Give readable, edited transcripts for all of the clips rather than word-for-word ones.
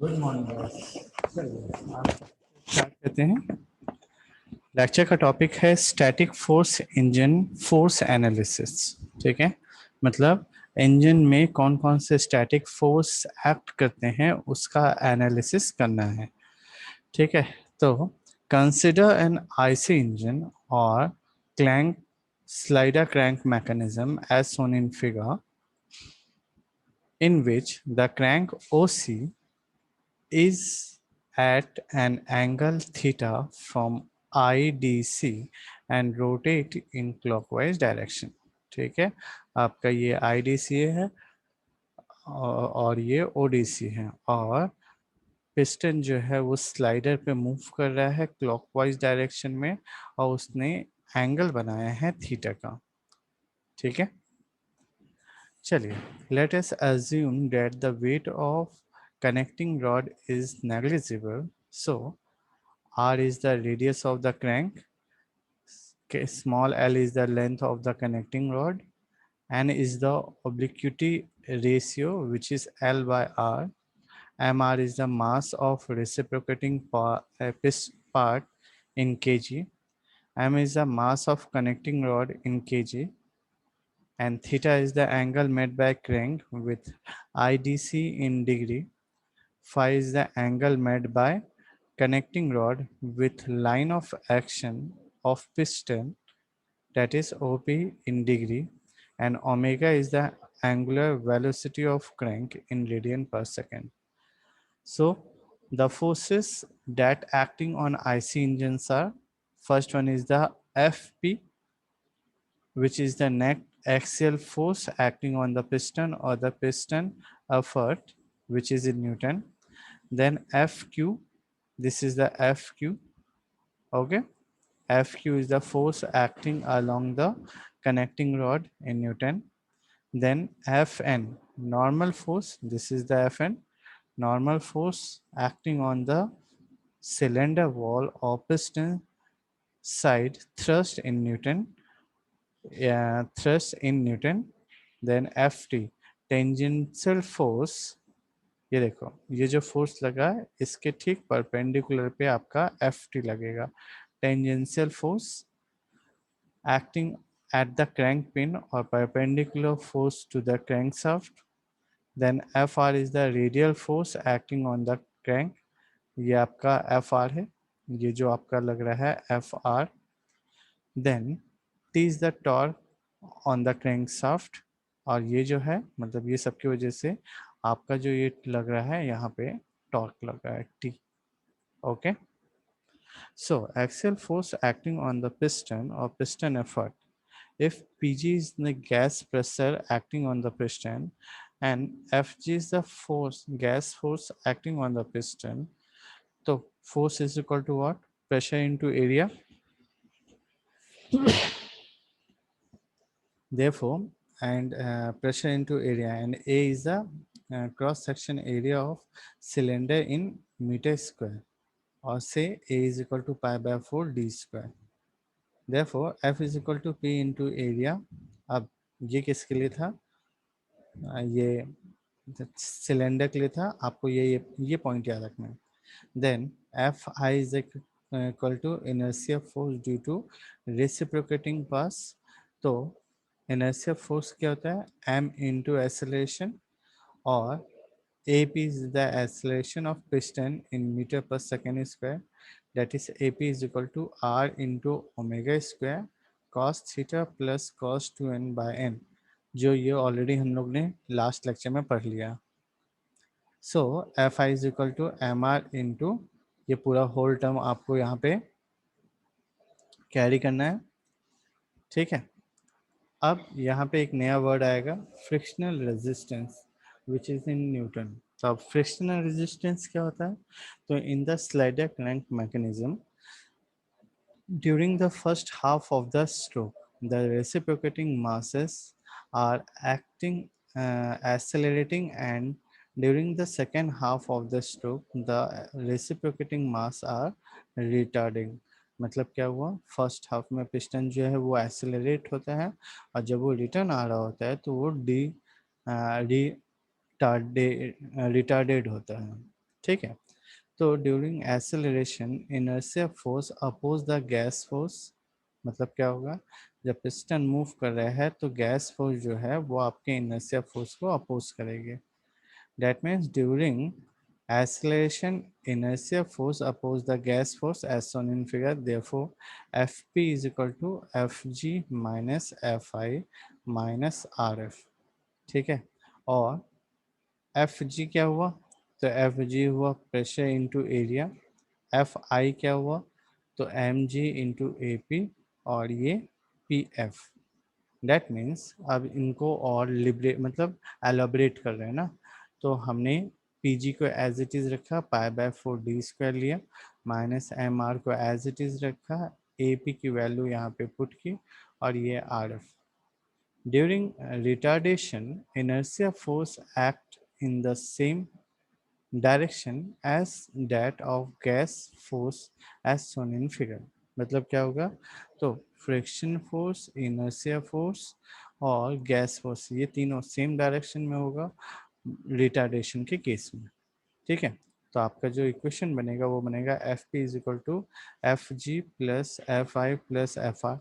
Good morning. चलिए आप start करते हैं। लेक्चर का टॉपिक है static force engine force analysis. ठीक है, मतलब इंजन में कौन कौन से स्टैटिक फोर्स एक्ट करते हैं उसका एनालिसिस करना है। ठीक है, तो कंसिडर एन आईसी इंजन और crank slider crank mechanism as shown in figure, in which the crank OC is at an angle theta from IDC and rotate in clockwise direction। ठीक है, आपका ये IDC है और ये ODC है, और पिस्टन जो है वो स्लाइडर पे मूव कर रहा है क्लॉकवाइज डायरेक्शन में, और उसने एंगल बनाया है थीटा का। ठीक है, चलिए let us assume that the weight of connecting rod is negligible, so R is the radius of the crank, small l is the length of the connecting rod, n is the obliquity ratio which is L by R, mr is the mass of reciprocating part in kg, m is the mass of connecting rod in kg, and theta is the angle made by crank with IDC in degree. Phi is the angle made by connecting rod with line of action of piston, that is OP in degree, and omega is the angular velocity of crank in radian per second. So the forces that acting on IC engines are, first one is the FP, which is the net axial force acting on the piston or the piston effort, which is in Newton. Then FQ, this is the FQ. Okay, FQ is the force acting along the connecting rod in Newton. Then Fn, normal force, this is the Fn, normal force acting on the cylinder wall or piston side thrust in Newton, thrust in Newton. Then Ft, tangential force, ये देखो ये जो force लगा है इसके ठीक perpendicular पे आपका Ft लगेगा, tangential force acting at the crank pin or perpendicular force to the crankshaft. Then Fr is the radial force acting on the crank, ये आपका Fr है, ये जो आपका लग रहा है Fr. Then T is the torque on the crankshaft, और ये जो है मतलब ये सबकी वजह से आपका जो ये लग रहा है यहाँ पे टॉर्क लग रहा है T. Okay, so axial force acting on the piston or piston effort, if Pg is the gas pressure acting on the piston and Fg is the force gas force acting on the piston, so force is equal to what? Pressure into area. Therefore, and pressure into area, and A is the cross section area of cylinder in meter square, or say A is equal to pi by 4 d square. Therefore, F is equal to P into area. अब ये किसके लिए था? ये cylinder के लिए था, आपको ये पॉइंट याद रखना है. Then F I is equal to inertia force due to reciprocating parts. तो इनर्शिया फोर्स क्या होता है? एम इंटू एक्सेलरेशन, और A P is the acceleration of piston in metre per second square, that is AP is equal to R into omega square cos theta plus cos 2n by n, जो ये already हम लोग ने last lecture में पढ़ लिया. So F I is equal to M R into, ये पूरा होल टर्म आपको यहाँ पे कैरी करना है. ठीक है, अब यहाँ पे एक नया वर्ड आएगा, frictional resistance, which is in newton. तो अब फ्रिक्शनल रेजिस्टेंस क्या होता है? तो in the slider crank mechanism, during the first half of the stroke, the reciprocating masses are accelerating, and during the second half of the stroke, the reciprocating mass are retarding. मतलब क्या हुआ? First half में piston जो है वो accelerate होता है, और जब वो रिटर्न आ रहा होता है तो वो रिटार्डेड होता है. ठीक है। तो during acceleration inertia force oppose the gas force, मतलब क्या होगा, जब पिस्टन मूव कर रहा है तो गैस फोर्स जो है वो आपके इनर्शिया फोर्स को अपोज करेगी। That means during acceleration inertia force oppose the gas force as shown in figure, therefore fp is equal to fg minus fi minus rf। ठीक है। और एफ जी क्या हुआ, तो एफ जी हुआ pressure into area, F I क्या हुआ, तो M G into A P, और ये पी एफ। डैट मीन्स अब इनको और लिबरेट मतलब एलोबरेट कर रहे हैं ना, तो हमने पी जी को एज इट इज़ रखा, पाई बाय 4d² लिया, माइनस एम आर को एज इट इज़ रखा, ए पी की वैल्यू यहाँ पे पुट की, और ये R F. During retardation, inertia force act in the same direction as that of gas force as shown in figure। मतलब क्या होगा, तो फ्रिक्शन फोर्स, इनर्शिया फोर्स और गैस फोर्स ये तीनों सेम डायरेक्शन में होगा रिटार्डेशन के केस में। ठीक है। तो आपका जो इक्वेशन बनेगा वो बनेगा F P is equal to F G plus F I plus F R.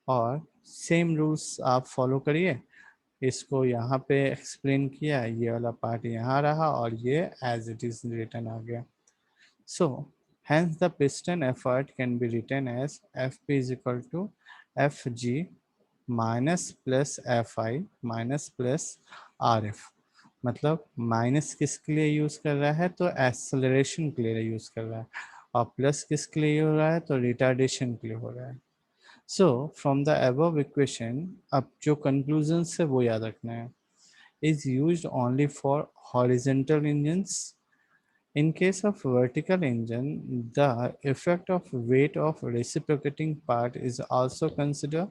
और सेम रूल्स आप फॉलो करिए, इसको यहाँ पे एक्सप्लेन किया, ये वाला पार्ट यहाँ रहा और ये एज इट इज रिटन आ गया। सो hence the piston effort can be written as fp is equal to fg minus plus F I minus plus R F. मतलब माइनस किसके लिए यूज़ कर रहा है, तो एक्सेलरेशन के लिए यूज़ कर रहा है, और प्लस किसके लिए हो रहा है, तो रिटार्डेशन के लिए हो रहा है। So from the above equation, अब जो कंक्लूजन है वो याद रखना है, is used only for horizontal engines. In case of vertical engine, the effect of weight of reciprocating part is also considered.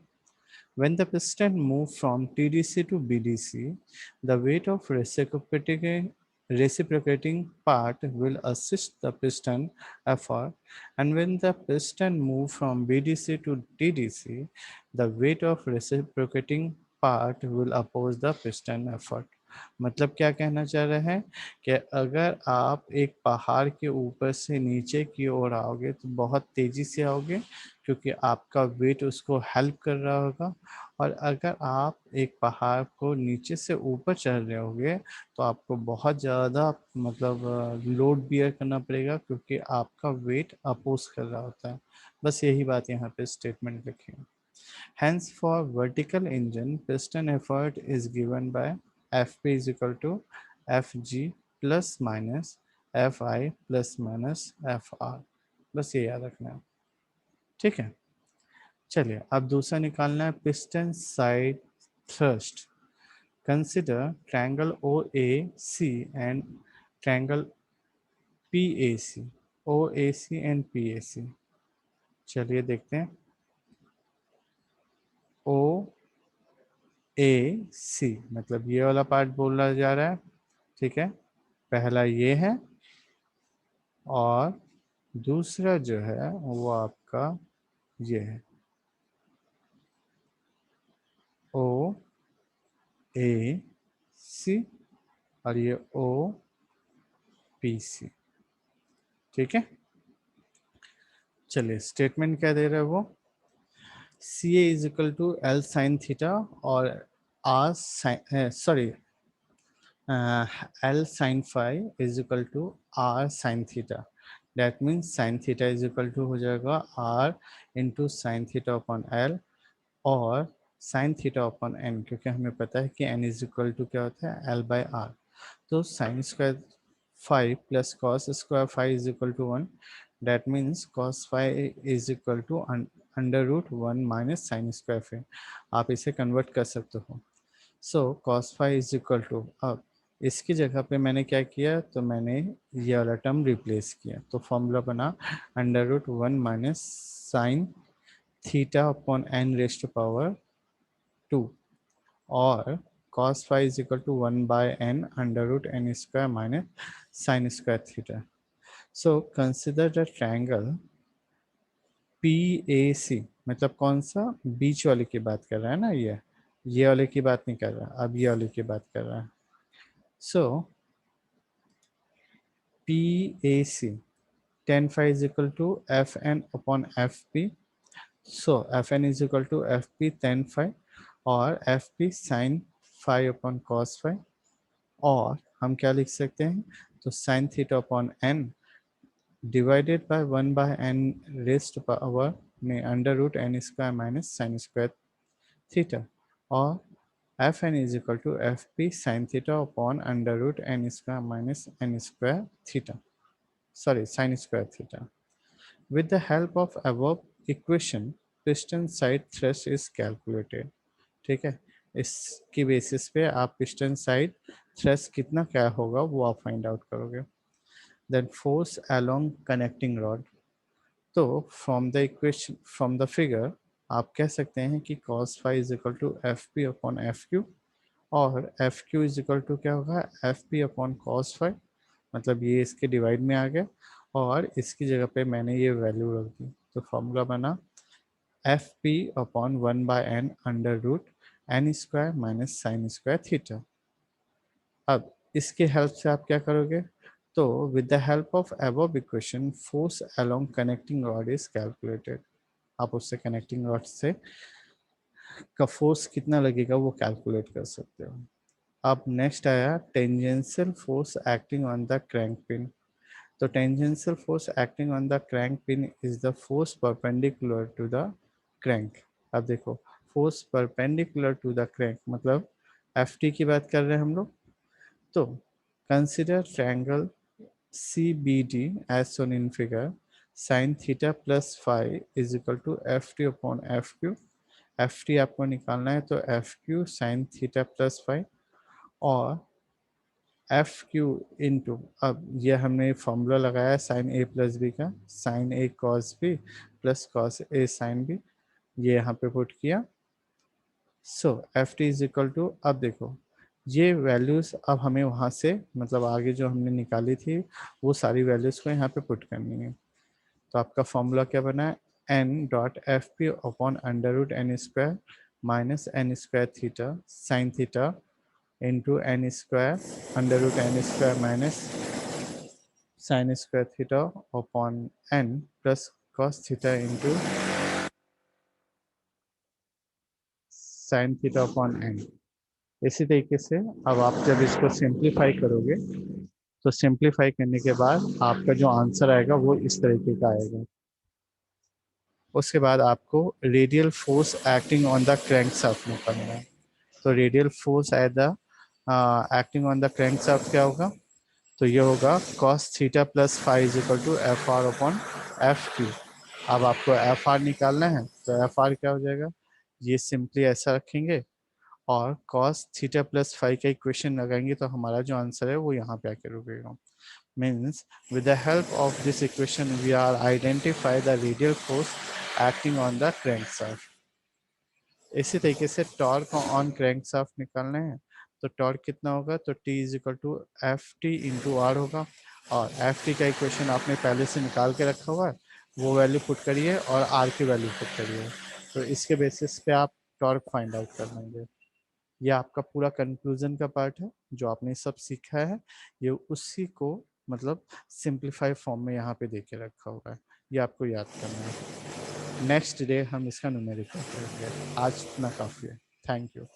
When the piston moves from TDC to BDC, the weight of reciprocating part will assist the piston effort, and when the piston moves from BDC to TDC, the weight of reciprocating part will oppose the piston effort। मतलब क्या कहना चाह रहे हैं कि अगर आप एक पहाड़ के ऊपर से नीचे की ओर आओगे तो बहुत तेज़ी से आओगे, क्योंकि आपका वेट उसको हेल्प कर रहा होगा। और अगर आप एक पहाड़ को नीचे से ऊपर चढ़ रहे होगे तो आपको बहुत ज़्यादा मतलब लोड बियर करना पड़ेगा, क्योंकि आपका वेट अपोज कर रहा होता है। बस यही बात यहाँ पे स्टेटमेंट लिखी है। Hence, for vertical engine, piston effort is given by Fp is equal to Fg plus minus Fi plus minus Fr। बस ये याद रखना है। ठीक है। चलिए अब दूसरा निकालना है piston side thrust. Consider triangle O A C and triangle P A C, O A C and P A C. चलिए देखते हैं। ओ ए सी मतलब ये वाला पार्ट बोला जा रहा है। ठीक है। पहला ये है और दूसरा जो है वो आपका ये है, ओ ए सी, और ये ओ पी सी। ठीक है। चलिए स्टेटमेंट क्या दे रहा है वो, C A is equal to L sine theta और R sine sorry L sine phi is equal to R sine theta. That means sine theta is equal to हो जाएगा R into sine theta upon L, और sine theta upon N, क्योंकि हमें पता है कि N is equal to क्या होता है, एल बाई आर। तो sine square five plus cos square five is equal to one. That means cos five is equal to under root one minus sine square five. आप इसे convert कर सकते हो। So cos five is equal to, अब इसकी जगह पे मैंने क्या किया, तो मैंने ये वाला टर्म रिप्लेस किया, तो फॉर्मूला बना under root one minus sine theta upon n raised to power two, और cos phi is equal to 1 by n under root n square minus sin square theta। So consider the triangle PAC, मतलब कौन सा, बीच वाले की बात कर रहा है ना, ये वाले की बात नहीं कर रहा, अब ये वाले की बात कर रहा है। सो PAC, tan phi is equal to Fn upon Fp. So Fn is equal to Fp tan phi और Fp sin phi upon cos phi, और हम क्या लिख सकते हैं, तो sin theta upon n divided by 1 by n raised to power में under root n square minus sine square theta, और Fn is equal to Fp sin theta upon under root n square minus n square theta, sorry sin square theta. With the help of above equation, piston side thrust is calculated. ठीक है, इसकी basis पे आप piston side thrust कितना क्या होगा वो आप फाइंड आउट करोगे. Then force along connecting rod, तो from the equation, from the figure आप कह सकते हैं कि cos phi is equal to F P upon F Q, और F Q is equal to क्या होगा, F P upon cos five, मतलब ये इसके डिवाइड में आ गया और इसकी जगह पे मैंने ये वैल्यू रख दी, तो फॉर्मूला बना F P upon 1 by n under root n square minus sine square theta. अब इसके हेल्प से आप क्या करोगे, तो with the help of above equation force along connecting rod is calculated. आप उससे कनेक्टिंग रॉड से का फोर्स कितना लगेगा वो कैलकुलेट कर सकते हो. अब नेक्स्ट आया tangential force acting on the crank pin. तो tangential force acting on the crank pin is the force perpendicular to the crank. अब देखो, force perpendicular to the crank मतलब एफ टी की बात कर रहे हैं हम लोग. तो consider triangle C B D as shown in figure, sine theta plus phi is equal to F T upon F Q. F T आपको निकालना है तो F Q sine theta plus phi, और एफ क्यू इंटू, अब ये हमने formula लगाया sine A plus B का, sine A cos B plus cos A sine B, ये यहाँ पे पुट किया. So F T is equal to, अब देखो ये वैल्यूज अब हमें वहाँ से मतलब आगे जो हमने निकाली थी वो सारी वैल्यूज को यहाँ पे पुट करनी है. तो आपका फॉर्मूला क्या बना है, n dot F P upon under root n square minus n square theta sine theta into n square under root n square minus sine square theta upon n plus cos theta into sine theta upon n. इसी तरीके से अब आप जब इसको simplify करोगे तो simplify करने के बाद आपका जो आंसर आएगा वो इस तरीके का आएगा. उसके बाद आपको radial force acting on the crank shaft निकालना है. तो radial force at the acting on the crank shaft क्या होगा, तो ये होगा cos theta plus five is equal to F R upon F Q. अब आपको एफ आर निकालना है तो एफ आर क्या हो जाएगा, ये सिंपली ऐसा रखेंगे और cos थीटा प्लस फाइव का इक्वेशन लगाएंगे तो हमारा जो आंसर है वो यहाँ पे आके रुकेगा. Means with the help of this equation we are identify the radial force acting on the crankshaft. इसी तरीके से टॉर्क ऑन क्रैंकशाफ्ट निकालना है तो टॉर्क कितना होगा, तो T is equal to F T into R होगा, और एफ टी का इक्वेशन आपने पहले से निकाल के रखा हुआ है वो वैल्यू पुट करिए और आर की वैल्यू पुट करिए, तो इसके बेसिस पे आप टॉर्क फाइंड आउट कर लेंगे. ये आपका पूरा कंक्लूजन का पार्ट है जो आपने सब सीखा है, ये उसी को मतलब सिंप्लीफाई फॉर्म में यहाँ पे दे के रखा हुआ है, ये आपको याद करना है. नेक्स्ट डे हम इसका न्यूमेरिकल करेंगे. आज इतना काफ़ी है. Thank you.